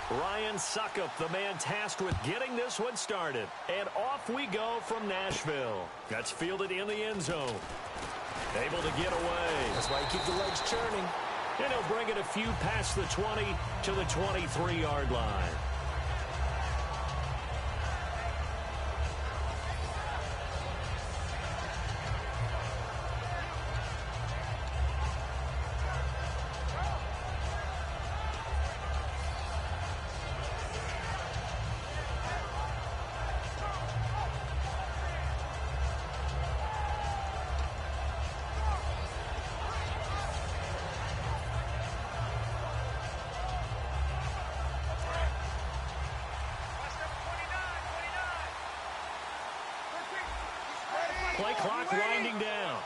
Ryan Suckup, the man tasked with getting this one started. And off we go from Nashville. That's fielded in the end zone. Able to get away. That's why you keep the legs churning. And he'll bring it a few past the 20 to the 23-yard line. Play clock winding down.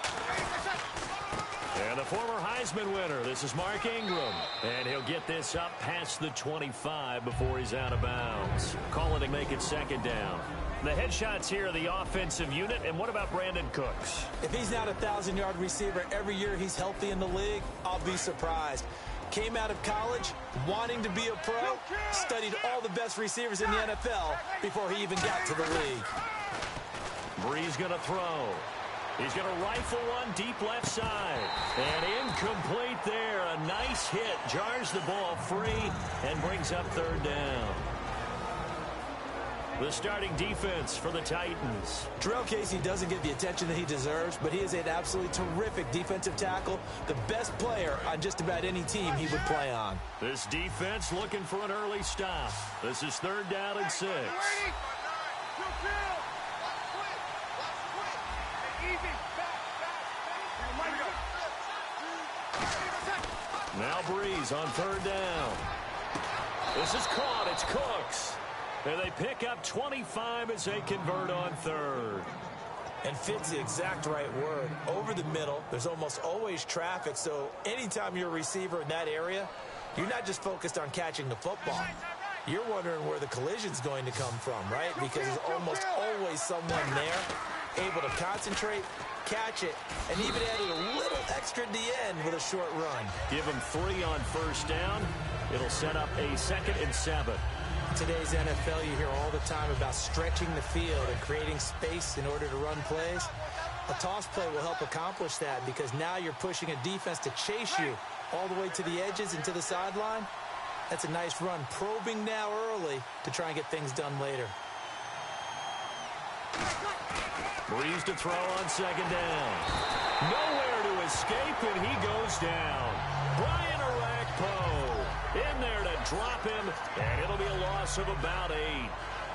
And the former Heisman winner, this is Mark Ingram. And he'll get this up past the 25 before he's out of bounds. Calling to make it second down. The headshots here are the offensive unit. And what about Brandon Cooks? If he's not a 1,000-yard receiver every year he's healthy in the league, I'll be surprised. Came out of college wanting to be a pro, studied all the best receivers in the NFL before he even got to the league. Brees going to throw. He's going to rifle one deep left side. And incomplete there. A nice hit. Jars the ball free and brings up third down. The starting defense for the Titans. Jarrell Casey doesn't get the attention that he deserves, but he is an absolutely terrific defensive tackle. The best player on just about any team he would play on. This defense looking for an early stop. This is third down and 6. Now Brees on third down. This is caught. It's Cooks. And they pick up 25 as they convert on third. And fit's the exact right word. Over the middle, there's almost always traffic. So anytime you're a receiver in that area, you're not just focused on catching the football. You're wondering where the collision's going to come from, right? Because there's almost always someone there able to concentrate, catch it, and even added a little extra at the end with a short run. Give him 3 on first down. It'll set up a 2nd and 7. In today's NFL, you hear all the time about stretching the field and creating space in order to run plays. A toss play will help accomplish that because now you're pushing a defense to chase you all the way to the edges and to the sideline. That's a nice run, probing now early to try and get things done later. Brees to throw on second down. Nowhere to escape, and he goes down. Brian Orakpo in there to drop him, and it'll be a loss of about 8.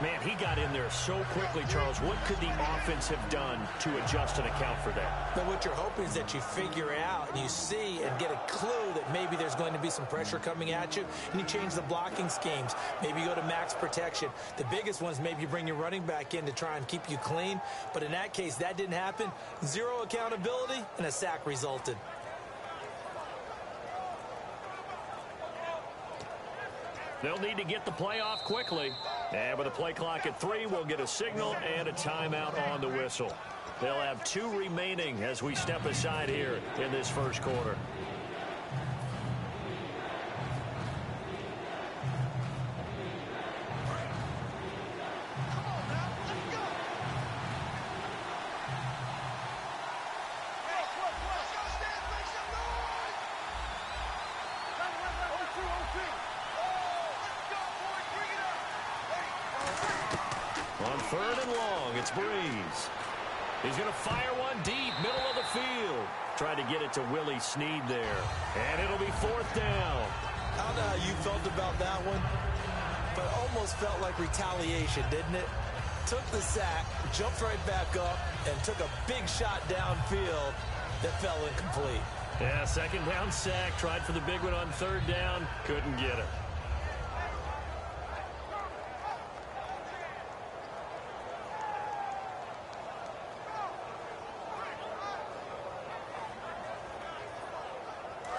Man, he got in there so quickly, Charles. What could the offense have done to adjust and account for that? But what you're hoping is that you figure out and you see and get a clue that maybe there's going to be some pressure coming at you, and you change the blocking schemes. Maybe you go to max protection. The biggest one is maybe you bring your running back in to try and keep you clean. But in that case, that didn't happen. 0 accountability, and a sack resulted. They'll need to get the play off quickly. And with a play clock at 3, we'll get a signal and a timeout on the whistle. They'll have 2 remaining as we step aside here in this first quarter. On third and long, it's Brees. He's going to fire one deep, middle of the field. Tried to get it to Willie Snead there. And it'll be 4th down. I don't know how you felt about that one, but almost felt like retaliation, didn't it? Took the sack, jumped right back up, and took a big shot downfield that fell incomplete. Yeah, 2nd down sack. Tried for the big one on 3rd down. Couldn't get it.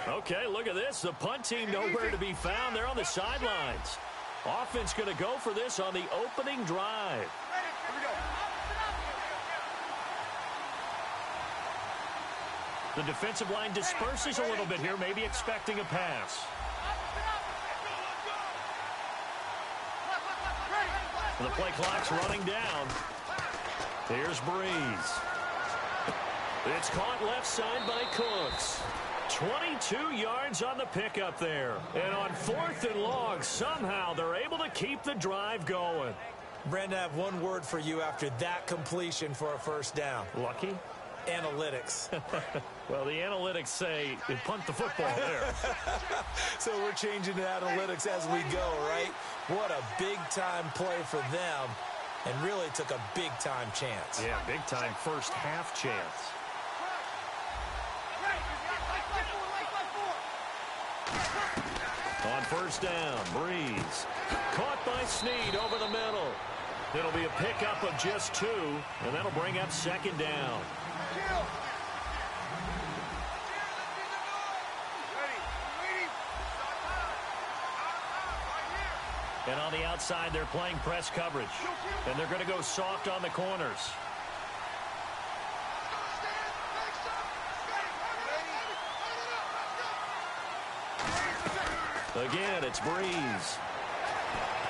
Okay, look at this. The punt team nowhere to be found. They're on the sidelines. Offense going to go for this on the opening drive. The defensive line disperses a little bit here, maybe expecting a pass. The play clock's running down. Here's Breeze. It's caught left side by Cooks. 22 yards on the pickup there. And on 4th and long, somehow they're able to keep the drive going. Brandon, I have one word for you after that completion for a first down. Lucky? Analytics. Well, the analytics say they punt the football there. So we're changing to analytics as we go, right? What a big-time play for them, and really took a big-time chance. Yeah, big-time first half chance. On first down, Breeze. Caught by Snead over the middle. It'll be a pickup of just 2, and that'll bring up second down. And on the outside, they're playing press coverage. And they're going to go soft on the corners. Again, it's Breeze.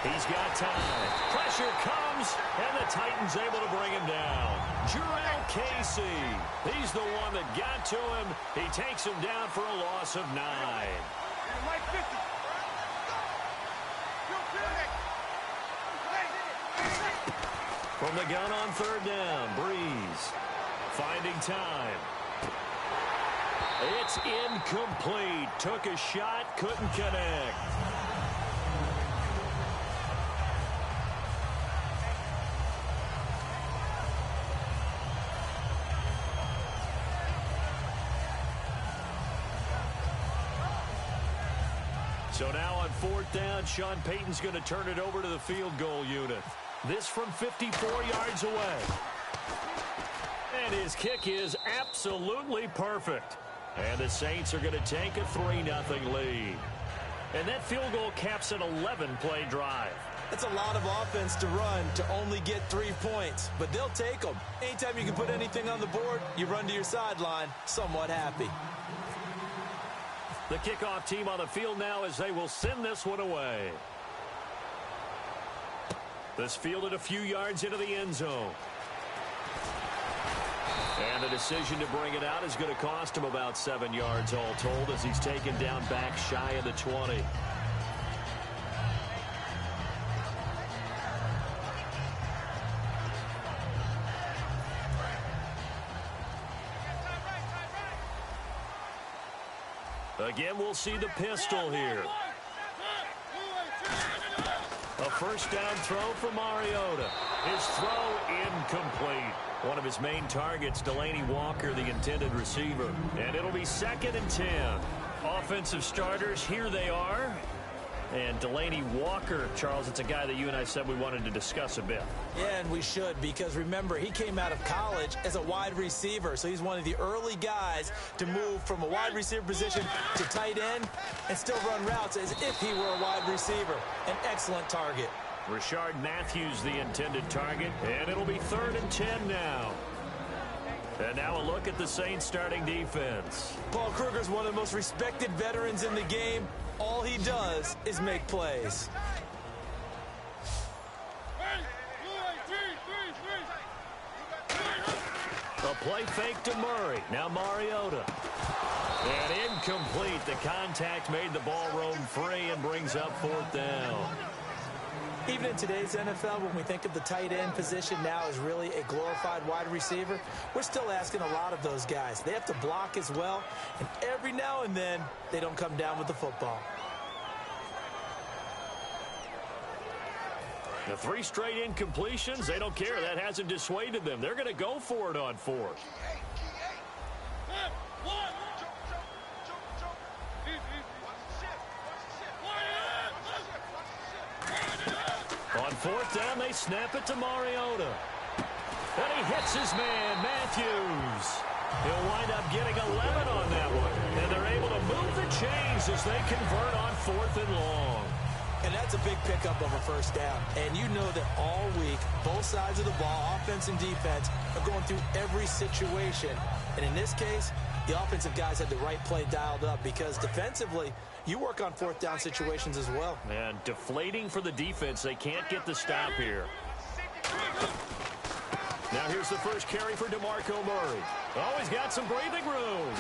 He's got time. Pressure comes, and the Titans able to bring him down. Jarrell Casey. He's the one that got to him. He takes him down for a loss of 9. From the gun on third down, Breeze finding time. It's incomplete. Took a shot, couldn't connect. So now on fourth down, Sean Payton's going to turn it over to the field goal unit. This from 54 yards away. And his kick is absolutely perfect. And the Saints are going to take a 3-0 lead. And that field goal caps an 11-play drive. That's a lot of offense to run to only get 3 points, but they'll take them. Anytime you can put anything on the board, you run to your sideline somewhat happy. The kickoff team on the field now as they will send this one away. This fielded a few yards into the end zone. And the decision to bring it out is going to cost him about 7 yards all told as he's taken down back shy of the 20. Again, we'll see the pistol here. A first down throw for Mariota. His throw incomplete. One of his main targets, Delaney Walker, the intended receiver. And it'll be 2nd and 10. Offensive starters, here they are. And Delaney Walker, Charles, it's a guy that you and I said we wanted to discuss a bit. Yeah, and we should, because remember, he came out of college as a wide receiver, so he's one of the early guys to move from a wide receiver position to tight end and still run routes as if he were a wide receiver. An excellent target. Rashard Matthews, the intended target, and it'll be 3rd and 10 now. And now a look at the Saints starting defense. Paul Kruger's one of the most respected veterans in the game. All he does is make plays. A play fake to Murray. Now Mariota. And incomplete. The contact made the ball roam free and brings up 4th down. Even in today's NFL, when we think of the tight end position now as really a glorified wide receiver, we're still asking a lot of those guys. They have to block as well, and every now and then, they don't come down with the football. The 3 straight incompletions, they don't care. That hasn't dissuaded them. They're going to go for it on 4th. On 4th down, they snap it to Mariota. And he hits his man, Matthews. He'll wind up getting 11 on that one. And they're able to move the chains as they convert on 4th and long. And that's a big pickup of a first down. And you know that all week, both sides of the ball, offense and defense, are going through every situation. And in this case, the offensive guys had the right play dialed up because defensively, you work on fourth down situations as well. And deflating for the defense. They can't get the stop here. Now here's the first carry for DeMarco Murray. Oh, he's got some breathing room.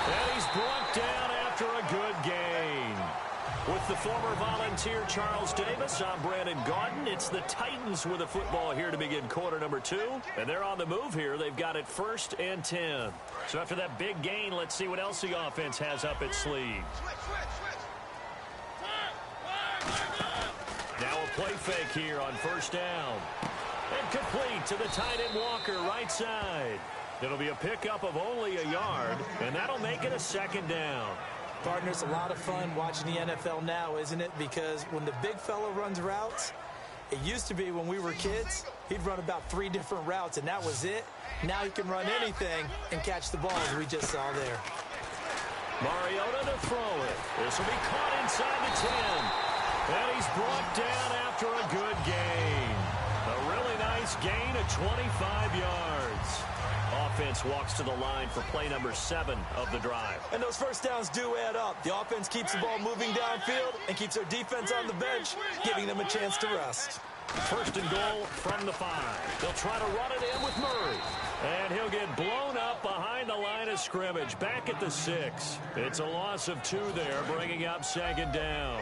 And he's brought down after a good gain. With the former Volunteer Charles Davis, I'm Brandon Gaudin. It's the Titans with the football here to begin quarter number 2. And they're on the move here. They've got it 1st and 10. So after that big gain, let's see what else the offense has up its sleeve. Now a play fake here on 1st down. And complete to the tight end Walker, right side. It'll be a pickup of only a yard, and that'll make it a 2nd down. Partners, a lot of fun watching the NFL now, isn't it? Because when the big fella runs routes, it used to be when we were kids, he'd run about 3 different routes, and that was it. Now he can run anything and catch the ball, as we just saw there. Mariota to throw it. This will be caught inside the 10. And he's brought down after a good gain. A really nice gain of 25 yards. Offense walks to the line for play number 7 of the drive. And those first downs do add up. The offense keeps the ball moving downfield and keeps their defense on the bench, giving them a chance to rest. 1st and goal from the 5. They'll try to run it in with Murray. And he'll get blown up behind the line of scrimmage. Back at the 6. It's a loss of 2 there, bringing up 2nd down.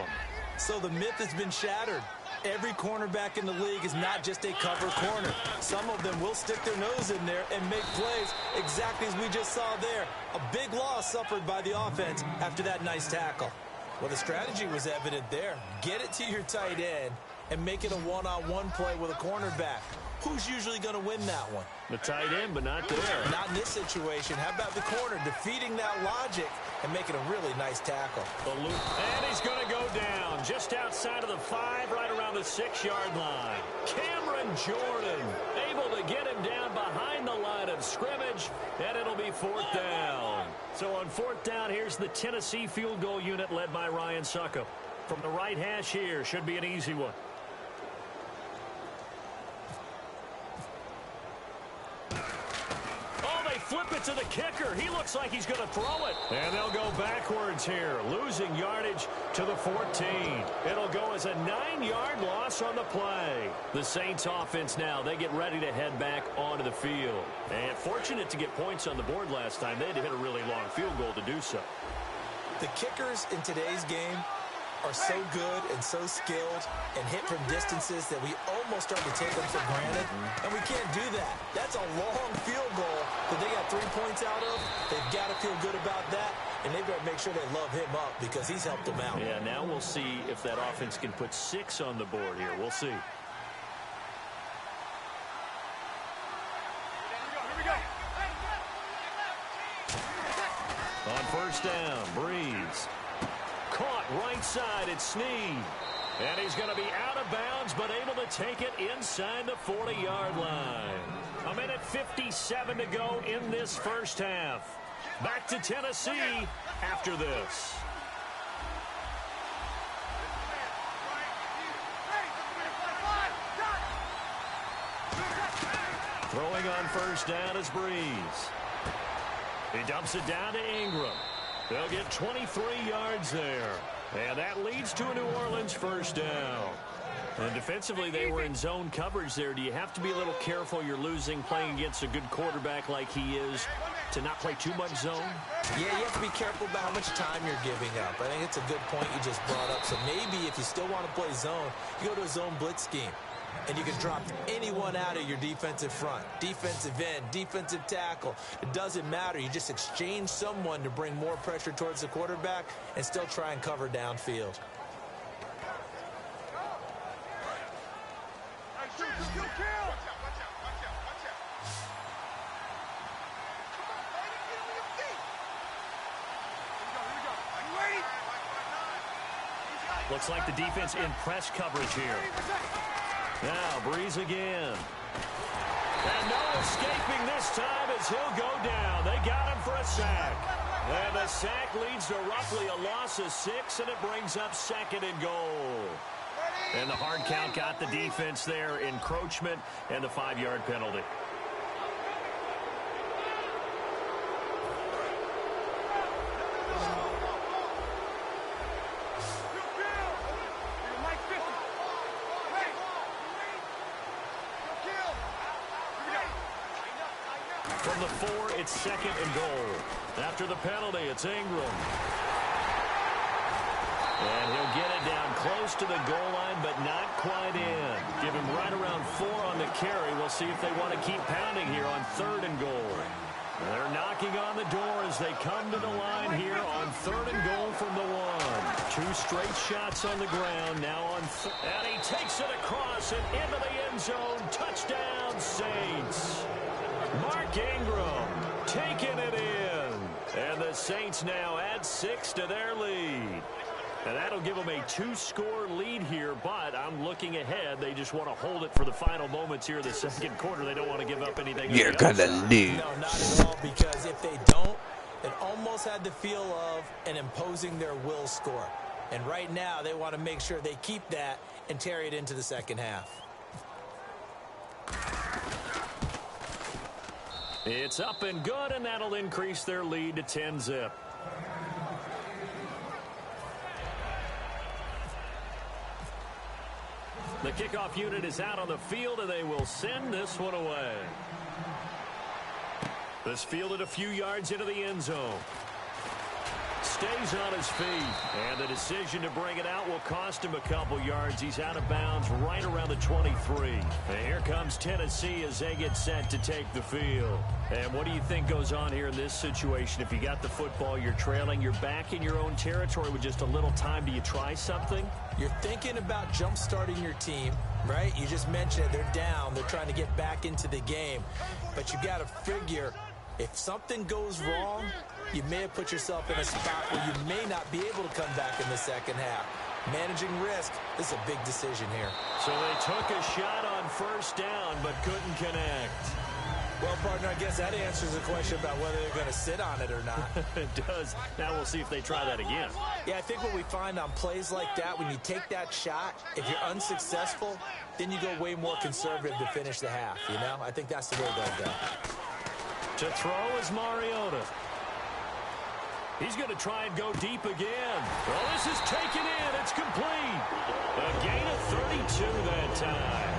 So the myth has been shattered. Every cornerback in the league is not just a cover corner. Some of them will stick their nose in there and make plays exactly as we just saw there. A big loss suffered by the offense after that nice tackle. Well, the strategy was evident there. Get it to your tight end and make it a one-on-one play with a cornerback. Who's usually going to win that one? The tight end, but not there. Not in this situation. How about the corner defeating that logic and making a really nice tackle? And he's going to go down just outside of the 5, right around the 6-yard line. Cameron Jordan able to get him down behind the line of scrimmage, and it'll be 4th down. So on 4th down, here's the Tennessee field goal unit led by Ryan Suckup. From the right hash here, should be an easy one. Flip it to the kicker. He looks like he's going to throw it. And they'll go backwards here, losing yardage to the 14. It'll go as a 9-yard loss on the play. The Saints offense now, they get ready to head back onto the field. And fortunate to get points on the board last time. They had to hit a really long field goal to do so. The kickers in today's game are so good and so skilled and hit from distances that we almost start to take them for granted. And we can't do that. That's a long field goal that they got 3 points out of. They've got to feel good about that, and they've got to make sure they love him up because he's helped them out. Yeah, now we'll see if that offense can put 6 on the board here. We'll see. On 1st down, Breeze. Caught right side at Snead. And he's going to be out of bounds, but able to take it inside the 40-yard line. 1:57 to go in this first half. Back to Tennessee after this. Throwing on 1st down is Breeze. He dumps it down to Ingram. They'll get 23 yards there. And that leads to a New Orleans 1st down. And defensively, they were in zone coverage there. Do you have to be a little careful? You're losing playing against a good quarterback like he is to not play too much zone? Yeah, you have to be careful about how much time you're giving up. I think it's a good point you just brought up. So maybe if you still want to play zone, you go to a zone blitz scheme. And you can drop anyone out of your defensive front, defensive end, defensive tackle. It doesn't matter. You just exchange someone to bring more pressure towards the quarterback and still try and cover downfield. Looks like the defense in press coverage here. Now, Breeze again. And no escaping this time as he'll go down. They got him for a sack. And the sack leads to roughly a loss of 6, and it brings up 2nd and goal. And the hard count got the defense there, encroachment, and the 5-yard penalty. From the 4, it's 2nd and goal. After the penalty, it's Ingram. And he'll get it down close to the goal line, but not quite in. Give him right around 4 on the carry. We'll see if they want to keep pounding here on 3rd and goal. They're knocking on the door as they come to the line here on 3rd and goal from the 1. 2 straight shots on the ground. Now on and he takes it across and into the end zone. Touchdown, Saints. Mark Ingram taking it in. And the Saints now add 6 to their lead. And that'll give them a 2-score lead here, but I'm looking ahead. They just want to hold it for the final moments here of the 2nd quarter. They don't want to give up anything. You're gonna lose. No, not at all, because if they don't, it almost had the feel of an imposing their will score. And right now, they want to make sure they keep that and carry it into the 2nd half. It's up and good, and that'll increase their lead to 10-zip. The kickoff unit is out on the field, and they will send this one away. This fielded a few yards into the end zone. Stays on his feet, and the decision to bring it out will cost him a couple yards. He's out of bounds right around the 23. And here comes Tennessee as they get set to take the field. And what do you think goes on here in this situation? If you got the football, you're trailing, you're back in your own territory with just a little time. Do you try something? You're thinking about jump-starting your team, right? You just mentioned it. They're down. They're trying to get back into the game. But you got to figure, if something goes wrong, you may have put yourself in a spot where you may not be able to come back in the 2nd half. Managing risk is a big decision here. So they took a shot on 1st down, but couldn't connect. Well, partner, I guess that answers the question about whether they're going to sit on it or not. It does. Now we'll see if they try that again. Yeah, I think what we find on plays like that, when you take that shot, if you're unsuccessful, then you go way more conservative to finish the half, you know? I think that's the way they'll go. To throw is Mariota. He's going to try and go deep again. Well, this is taken in. It's complete. A gain of 32 that time.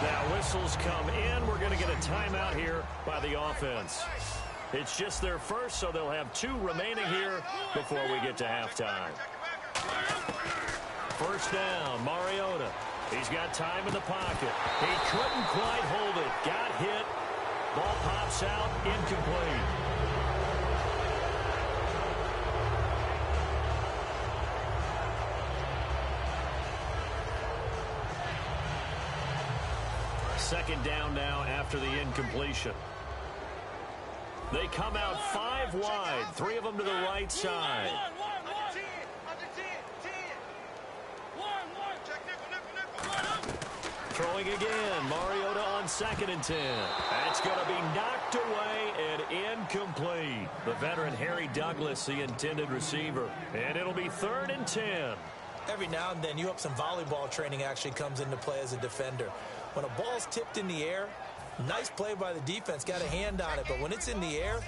Now whistles come in. We're going to get a timeout here by the offense. It's just their first, so they'll have 2 remaining here before we get to halftime. 1st down, Mariota. He's got time in the pocket. He couldn't quite hold it. Got hit. Ball pops out, incomplete. Second down now after the incompletion. They come out 5 wide, 3 of them to the right side. Throwing again, Mariota on 2nd and 10. That's going to be knocked away and incomplete. The veteran Harry Douglas, the intended receiver. And it'll be 3rd and 10. Every now and then, you hope some volleyball training actually comes into play as a defender. When a ball's tipped in the air, nice play by the defense, got a hand on it, but when it's in the air,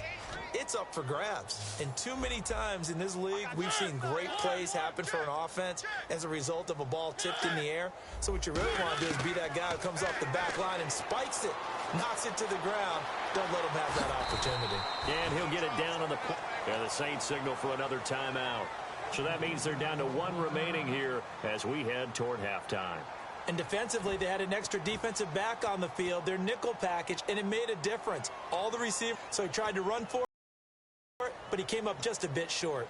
it's up for grabs. And too many times in this league, we've seen great plays happen for an offense as a result of a ball tipped in the air. So what you really want to do is be that guy who comes off the back line and spikes it, knocks it to the ground. Don't let him have that opportunity. And he'll get it down on the point. And the Saints signal for another timeout. So that means they're down to 1 remaining here as we head toward halftime. And defensively, they had an extra defensive back on the field, their nickel package, and it made a difference. All the receivers, so he tried to run for it, but he came up just a bit short.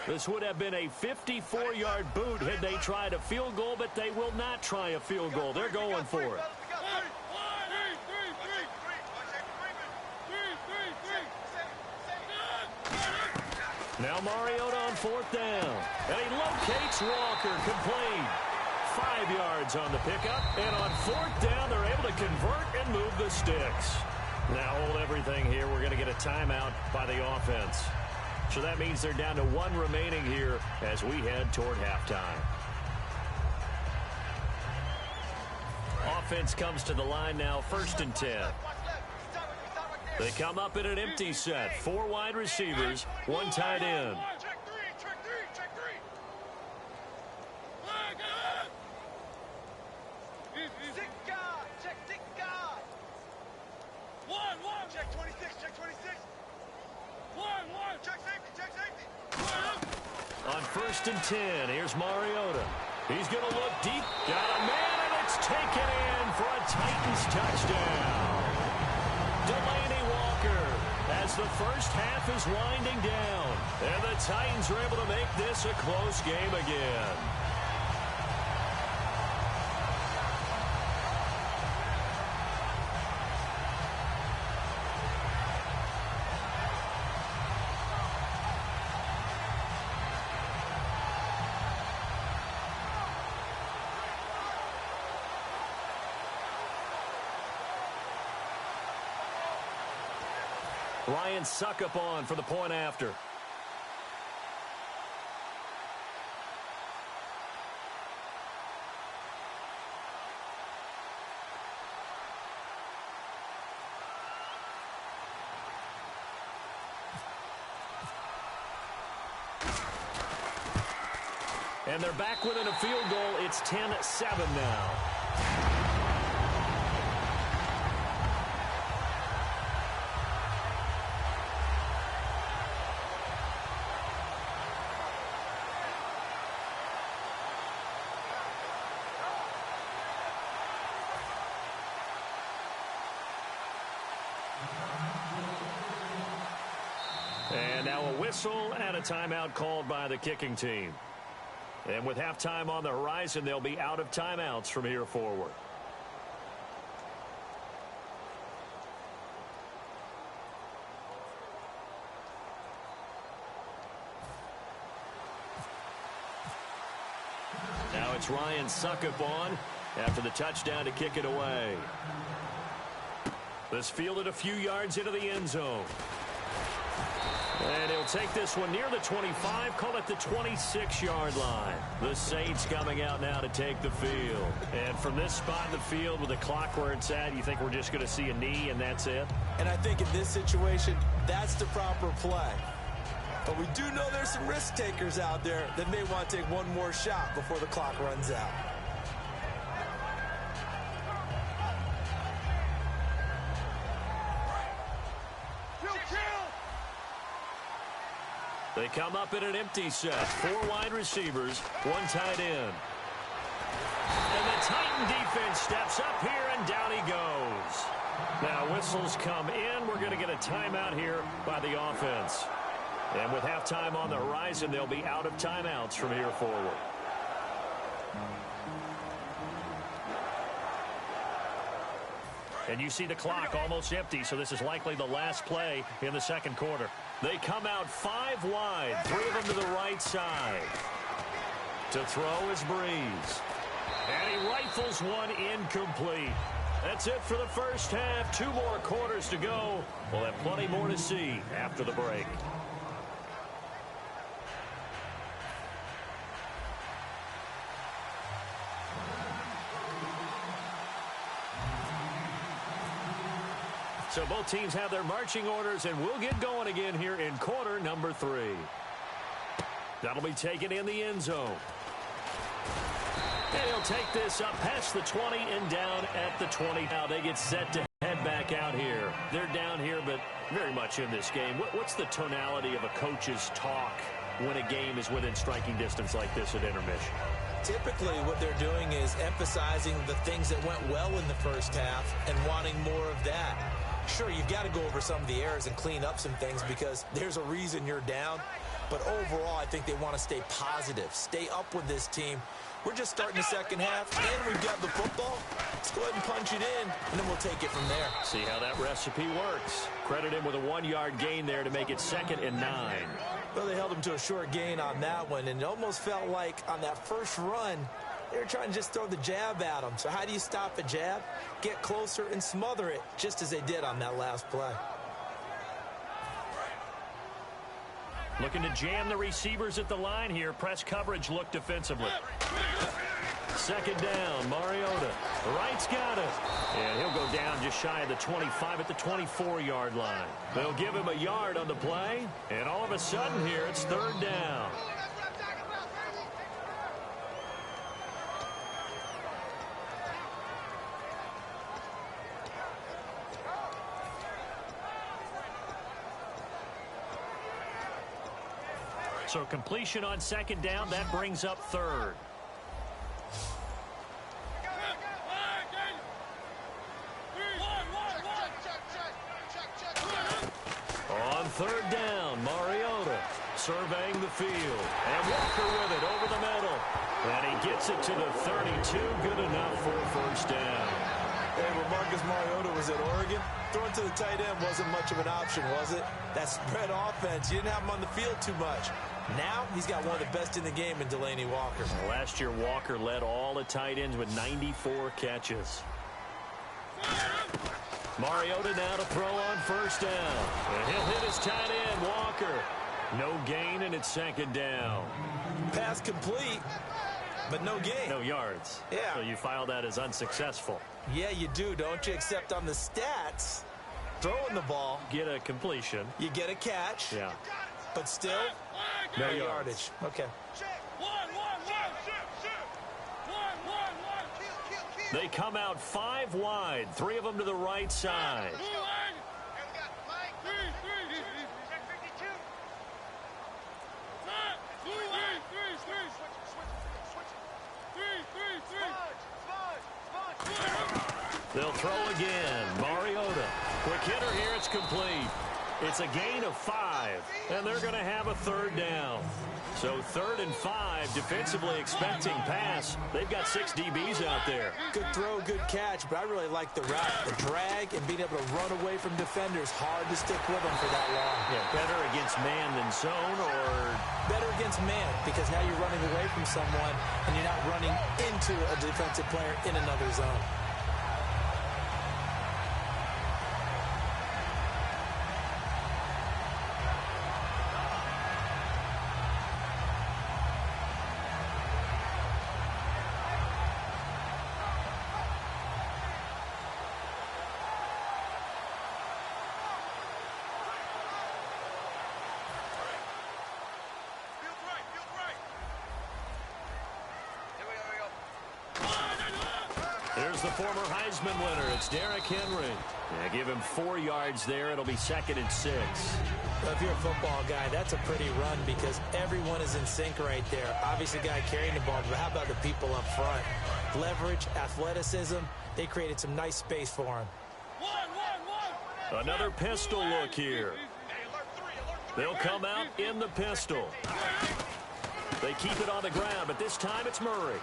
This would have been a 54-yard boot had they tried a field goal, but they will not try a field goal. They're going for it. Now Mariota on 4th down. And he locates Walker, complete. 5 yards on the pickup. And on 4th down, they're able to convert and move the sticks. Now hold everything here. We're going to get a timeout by the offense. So that means they're down to 1 remaining here as we head toward halftime. Offense comes to the line now, 1st and 10. They come up in an empty set. 4 wide receivers, 1 tight end. On 1st and 10, here's Mariota. He's going to look deep. Got a man, and it's taken in for a Titans touchdown. Delaney Walker as the first half is winding down. And the Titans are able to make this a close game again. Ryan Suckup on for the point after. And they're back within a field goal. It's 10-7 now. And now a whistle and a timeout called by the kicking team. And with halftime on the horizon, they'll be out of timeouts from here forward. Now it's Ryan Suckup on after the touchdown to kick it away. This fielded a few yards into the end zone. And he'll take this one near the 25, call it the 26-yard line. The Saints coming out now to take the field. And from this spot in the field with the clock where it's at, you think we're just going to see a knee and that's it? And I think in this situation, that's the proper play. But we do know there's some risk takers out there that may want to take one more shot before the clock runs out. They come up in an empty set. 4 wide receivers, 1 tight end. And the Titan defense steps up here, and down he goes. Now whistles come in. We're going to get a timeout here by the offense. And with halftime on the horizon, they'll be out of timeouts from here forward. And you see the clock almost empty, so this is likely the last play in the second quarter. They come out 5 wide, 3 of them to the right side. To throw is Breeze. And he rifles one incomplete. That's it for the first half. 2 more quarters to go. We'll have plenty more to see after the break. So both teams have their marching orders, and we'll get going again here in quarter number 3. That'll be taken in the end zone. And he'll take this up past the 20 and down at the 20. Now they get set to head back out here. They're down here, but very much in this game. What's the tonality of a coach's talk when a game is within striking distance like this at intermission? Typically, what they're doing is emphasizing the things that went well in the first half and wanting more of that. Sure, you've got to go over some of the errors and clean up some things because there's a reason you're down. But overall, I think they want to stay positive, stay up with this team. We're just starting the second half, and we've got the football. Let's go ahead and punch it in, and then we'll take it from there. See how that recipe works. Credit him with a 1-yard gain there to make it 2nd and 9. Well, they held him to a short gain on that one, and it almost felt like on that first run, they were trying to just throw the jab at him. So how do you stop a jab? Get closer and smother it, just as they did on that last play. Looking to jam the receivers at the line here. Press coverage look defensively. 2nd down, Mariota. The right's got it. And he'll go down just shy of the 25 at the 24-yard line. They'll give him a yard on the play. And all of a sudden here, it's 3rd down. So completion on second down, that brings up third. On third down, Mariota surveying the field. And Walker with it over the middle. And he gets it to the 32. Good enough for a first down. Hey, when Marcus Mariota was at Oregon, throwing to the tight end wasn't much of an option, was it? That spread offense, you didn't have him on the field too much. Now, he's got one of the best in the game in Delaney Walker. Last year, Walker led all the tight ends with 94 catches. Mariota now to throw on first down. And he'll hit his tight end, Walker. No gain, and it's second down. Pass complete, but no gain. No yards. Yeah. So you file that as unsuccessful. Yeah, you do, don't you? Except on the stats, throwing the ball. Get a completion. You get a catch. Yeah. But still, no yardage. Okay. They come out 5 wide, 3 of them to the right side. They'll throw again. Mariota. Quick hitter here. It's complete. It's a gain of 5, and they're going to have a third down. So 3rd and 5, defensively expecting pass. They've got 6 DBs out there. Good throw, good catch, but I really like the route. The drag and being able to run away from defenders. Hard to stick with them for that long. Yeah, better against man than zone, or better against man, because now you're running away from someone and you're not running into a defensive player in another zone. Here's the former Heisman winner. It's Derrick Henry. Yeah, give him 4 yards there. It'll be 2nd and 6. Well, if you're a football guy, that's a pretty run because everyone is in sync right there. Obviously, the guy carrying the ball, but how about the people up front? Leverage, athleticism. They created some nice space for him. Another pistol look here. They'll come out in the pistol. They keep it on the ground, but this time it's Murray.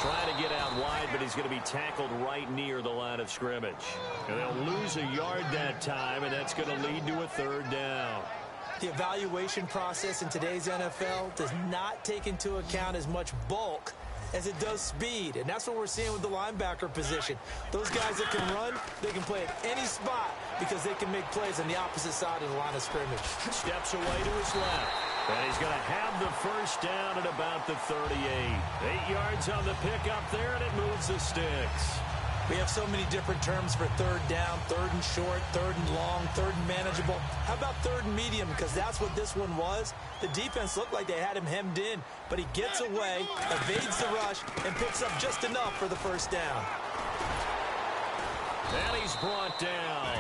Trying to get out wide, but he's going to be tackled right near the line of scrimmage. And they'll lose a yard that time, and that's going to lead to a 3rd down. The evaluation process in today's NFL does not take into account as much bulk as it does speed, and that's what we're seeing with the linebacker position. Those guys that can run, they can play at any spot because they can make plays on the opposite side of the line of scrimmage. Steps away to his left. And he's going to have the first down at about the 38. 8 yards on the pickup there, and it moves the sticks. We have so many different terms for 3rd down, 3rd and short, 3rd and long, 3rd and manageable. How about 3rd and medium? Because that's what this one was. The defense looked like they had him hemmed in, but he gets away, evades the rush, and picks up just enough for the first down. And he's brought down.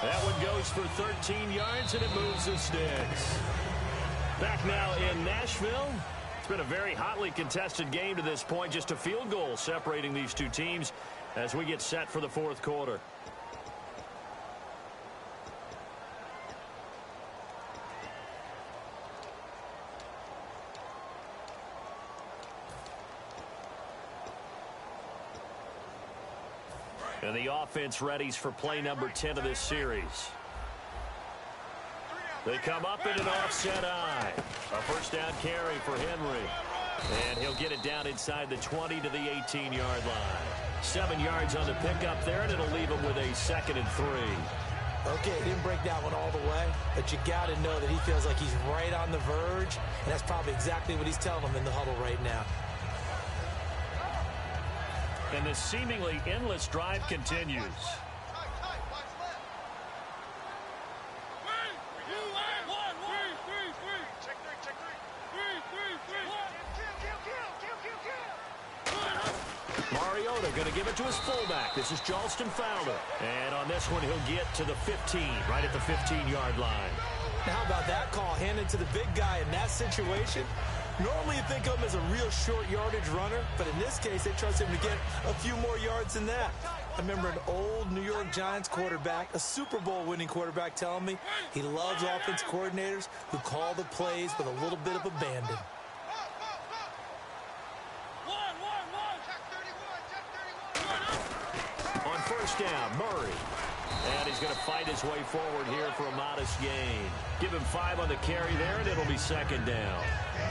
That one goes for 13 yards, and it moves the sticks. Back now in Nashville. It's been a very hotly contested game to this point. Just a field goal separating these two teams as we get set for the 4th quarter. And the offense readies for play number 10 of this series. They come up in an offset eye. A first down carry for Henry. And he'll get it down inside the 20 to the 18-yard line. 7 yards on the pickup there, and it'll leave him with a 2nd and 3. Okay, he didn't break that one all the way, but you got to know that he feels like he's right on the verge, and that's probably exactly what he's telling them in the huddle right now. And this seemingly endless drive continues. Mariota going to give it to his fullback. This is Charleston Fowler. And on this one, he'll get to the 15, right at the 15-yard line. How about that call handed to the big guy in that situation? Normally you think of him as a real short yardage runner, but in this case they trust him to get a few more yards than that. I remember an old New York Giants quarterback, a Super Bowl winning quarterback, telling me he loves offense coordinators who call the plays with a little bit of abandon. On first down, Murray. And he's going to fight his way forward here for a modest gain. Give him 5 on the carry there, and it'll be second down.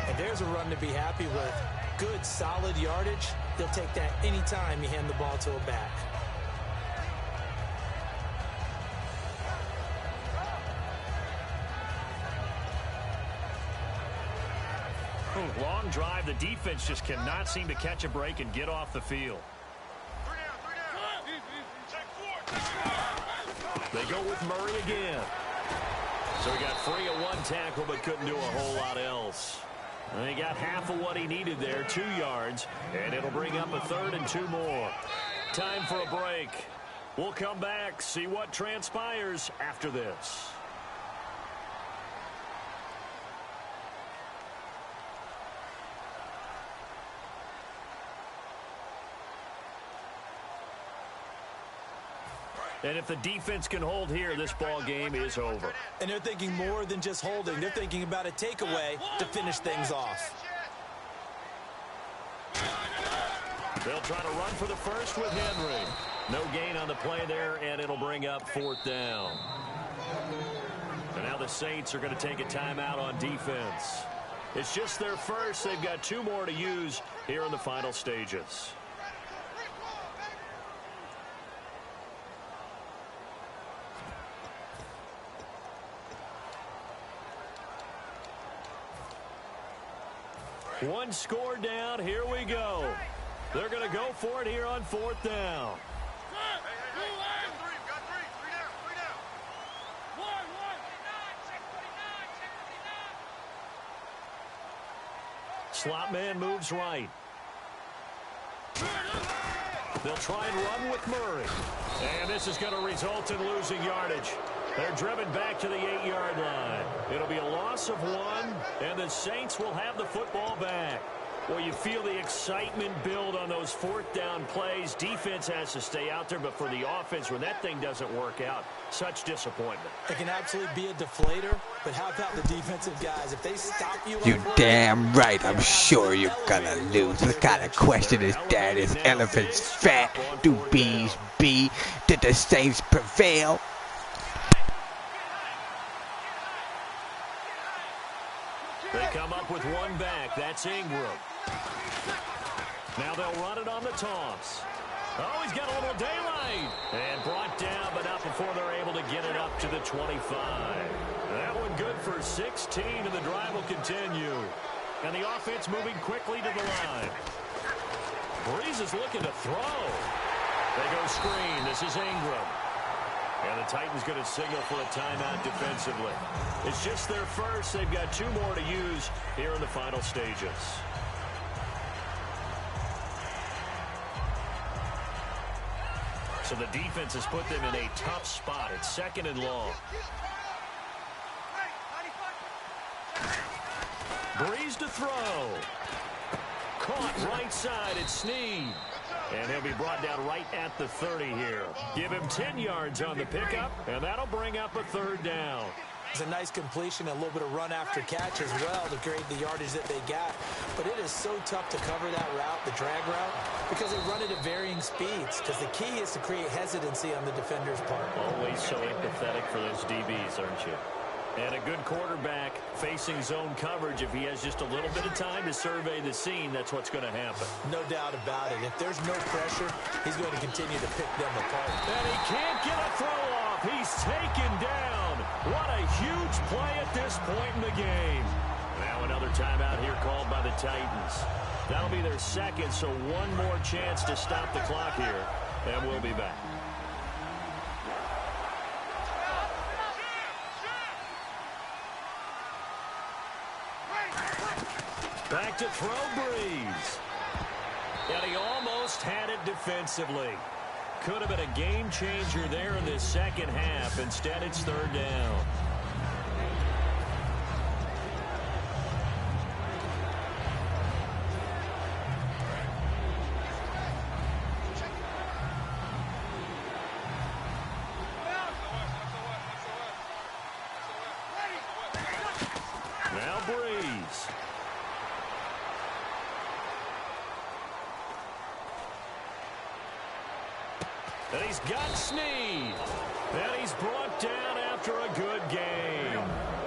And there's a run to be happy with. Good, solid yardage. He'll take that anytime you hand the ball to a back. Long drive. The defense just cannot seem to catch a break and get off the field. They go with Murray again. So he got free of 1 tackle but couldn't do a whole lot else. And he got half of what he needed there, 2 yards, and it'll bring up a 3rd and 2 more. Time for a break. We'll come back, see what transpires after this. And if the defense can hold here, this ball game is over. And they're thinking more than just holding. They're thinking about a takeaway to finish things off. They'll try to run for the first with Henry. No gain on the play there, and it'll bring up 4th down. And now the Saints are going to take a timeout on defense. It's just their first. They've got 2 more to use here in the final stages. One score down. Here we go. They're going to go for it here on 4th down. Slot man moves right. They'll try and run with Murray. And this is going to result in losing yardage. They're driven back to the 8-yard line. It'll be a loss of 1, and the Saints will have the football back. Well, you feel the excitement build on those 4th down plays. Defense has to stay out there, but for the offense, when that thing doesn't work out, such disappointment. It can absolutely be a deflator, but how about the defensive guys? If they stop you... You damn right, I'm sure you're gonna lose. What kind of question is that? Is elephants fat? Do bees bee? Did the Saints prevail? They come up with 1 back. That's Ingram. Now they'll run it on the toss. Oh, he's got a little daylight. And brought down, but not before they're able to get it up to the 25. That one good for 16, and the drive will continue. And the offense moving quickly to the line. Breeze is looking to throw. They go screen. This is Ingram. And the Titans going to signal for a timeout defensively. It's just their first. They've got 2 more to use here in the final stages. So the defense has put them in a tough spot. It's 2nd and long. Breeze to throw. Caught right side. It's Snead. And he'll be brought down right at the 30 here. Give him 10 yards on the pickup, and that'll bring up a 3rd down. It's a nice completion, a little bit of run after catch as well to create the yardage that they got. But it is so tough to cover that route, the drag route, because they run it at varying speeds. Because the key is to create hesitancy on the defender's part. Always so empathetic for those DBs, aren't you? And a good quarterback facing zone coverage, if he has just a little bit of time to survey the scene, that's what's going to happen. No doubt about it. If there's no pressure, he's going to continue to pick them apart. And he can't get a throw off. He's taken down. What a huge play at this point in the game. Now another timeout here called by the Titans. That'll be their 2nd, so 1 more chance to stop the clock here, and we'll be back. Back to throw, Breeze. And he almost had it defensively. Could have been a game changer there in this 2nd half. Instead, it's 3rd down. And he's got Snead. And he's brought down after a good game.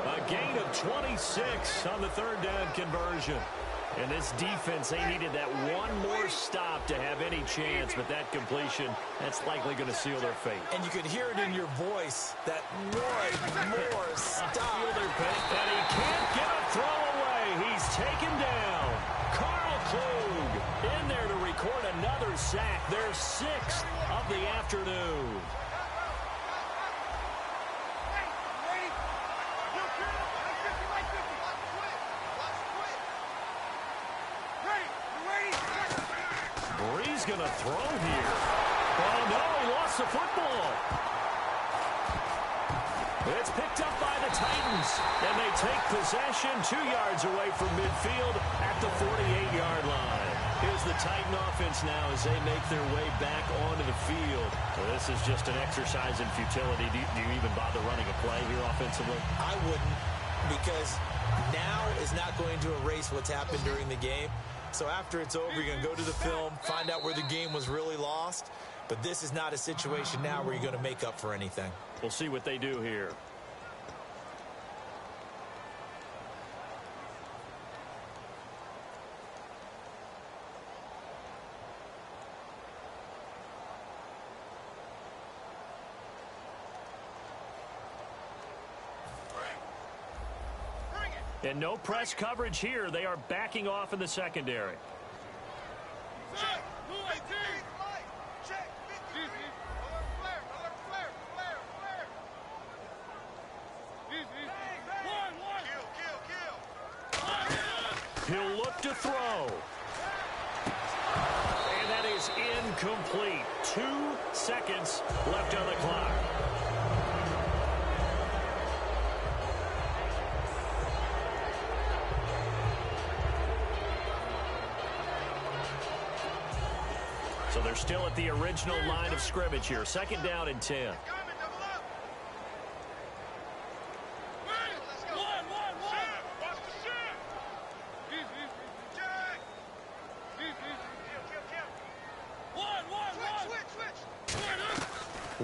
A gain of 26 on the third down conversion. And this defense, they needed that one more stop to have any chance, but that completion, that's likely going to seal their fate. And you could hear it in your voice, that more stop. And he can't get a throw away. He's taken down. Carl Klug in there to record another sack, their 6th of the afternoon. He's going to throw here. Oh, no, he lost the football. It's picked up by the Titans, and they take possession 2 yards away from midfield at the 48-yard line. Here's the Titan offense now as they make their way back onto the field. So this is just an exercise in futility. Do you even bother running a play here offensively? I wouldn't, because now is not going to erase what's happened during the game. So after it's over, you're going to go to the film, find out where the game was really lost. But this is not a situation now where you're going to make up for anything. We'll see what they do here. And no press coverage here. They are backing off in the secondary. He'll look to throw. And that is incomplete. 2 seconds left on the clock. So they're still at the original line of scrimmage here. 2nd down and 10.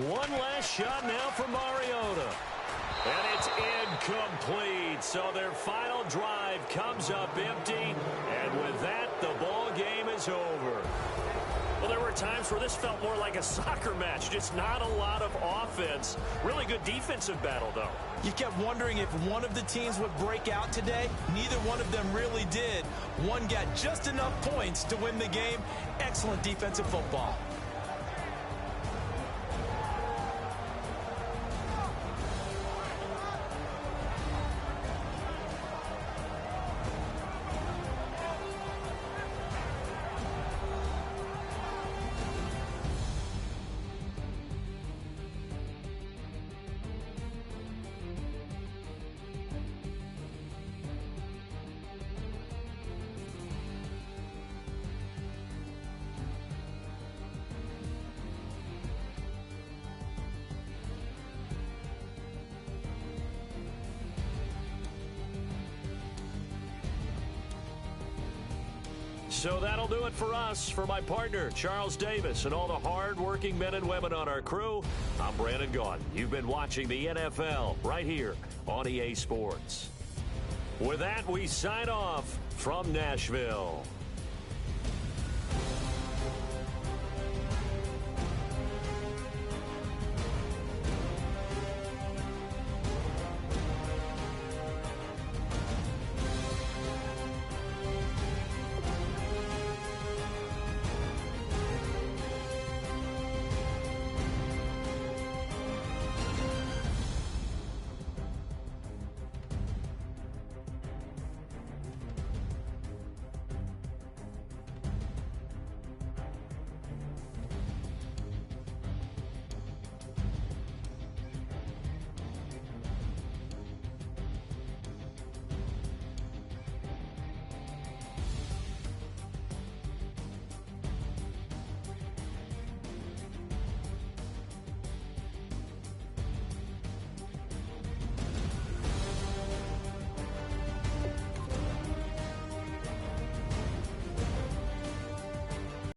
One last shot now for Mariota. And it's incomplete. So their final drive comes up empty. And with that, the ball game is over. Well, there were times where this felt more like a soccer match. Just not a lot of offense. Really good defensive battle, though. You kept wondering if one of the teams would break out today. Neither one of them really did. One got just enough points to win the game. Excellent defensive football. So that'll do it for us. For my partner, Charles Davis, and all the hard-working men and women on our crew, I'm Brandon Gaudin. You've been watching the NFL right here on EA Sports. With that, we sign off from Nashville.